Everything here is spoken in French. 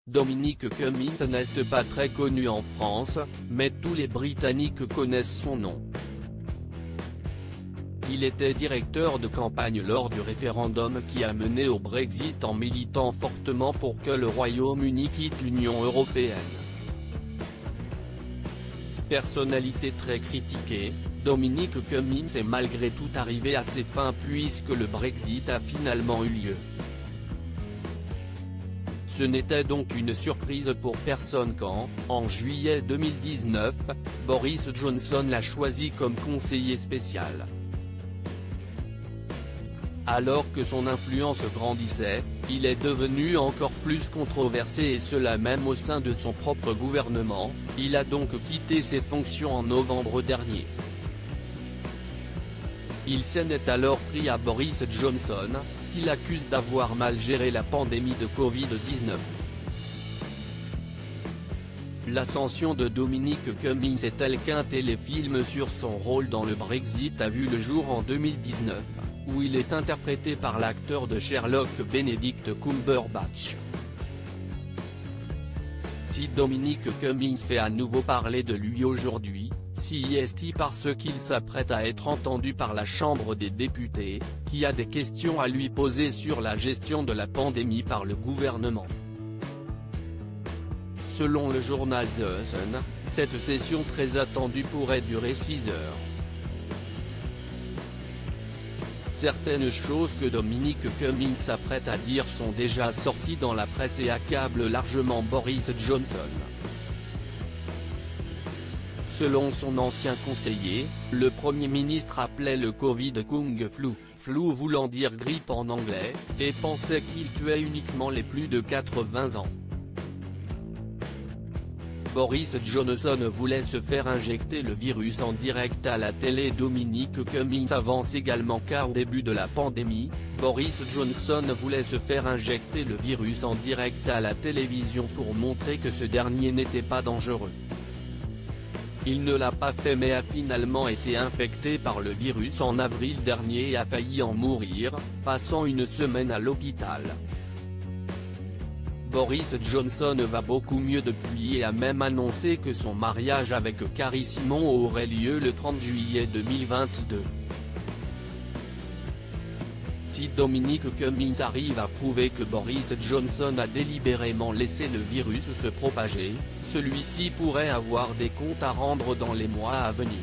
Dominic Cummings n'est pas très connu en France, mais tous les Britanniques connaissent son nom. Il était directeur de campagne lors du référendum qui a mené au Brexit en militant fortement pour que le Royaume-Uni quitte l'Union européenne. Personnalité très critiquée, Dominic Cummings est malgré tout arrivé à ses fins puisque le Brexit a finalement eu lieu. Ce n'était donc une surprise pour personne quand, en juillet 2019, Boris Johnson l'a choisi comme conseiller spécial. Alors que son influence grandissait, il est devenu encore plus controversé et cela même au sein de son propre gouvernement. Il a donc quitté ses fonctions en novembre dernier. Il s'en est alors pris à Boris Johnson, qu'il accuse d'avoir mal géré la pandémie de Covid-19. L'ascension de Dominic Cummings est telle qu'un téléfilm sur son rôle dans le Brexit a vu le jour en 2019, où il est interprété par l'acteur de Sherlock Benedict Cumberbatch. Si Dominic Cummings fait à nouveau parler de lui aujourd'hui, c'est parce qu'il s'apprête à être entendu par la Chambre des députés, qui a des questions à lui poser sur la gestion de la pandémie par le gouvernement. Selon le journal The Sun, cette session très attendue pourrait durer 6 heures. Certaines choses que Dominic Cummings s'apprête à dire sont déjà sorties dans la presse et accablent largement Boris Johnson. Selon son ancien conseiller, le Premier ministre appelait le Covid Kung Flu, flu voulant dire grippe en anglais, et pensait qu'il tuait uniquement les plus de 80 ans. Boris Johnson voulait se faire injecter le virus en direct à la télé. Dominic Cummings avance également qu'au début de la pandémie, Boris Johnson voulait se faire injecter le virus en direct à la télévision pour montrer que ce dernier n'était pas dangereux. Il ne l'a pas fait mais a finalement été infecté par le virus en avril dernier et a failli en mourir, passant une semaine à l'hôpital. Boris Johnson va beaucoup mieux depuis et a même annoncé que son mariage avec Carrie Simon aurait lieu le 30 juillet 2022. Si Dominic Cummings arrive à prouver que Boris Johnson a délibérément laissé le virus se propager, celui-ci pourrait avoir des comptes à rendre dans les mois à venir.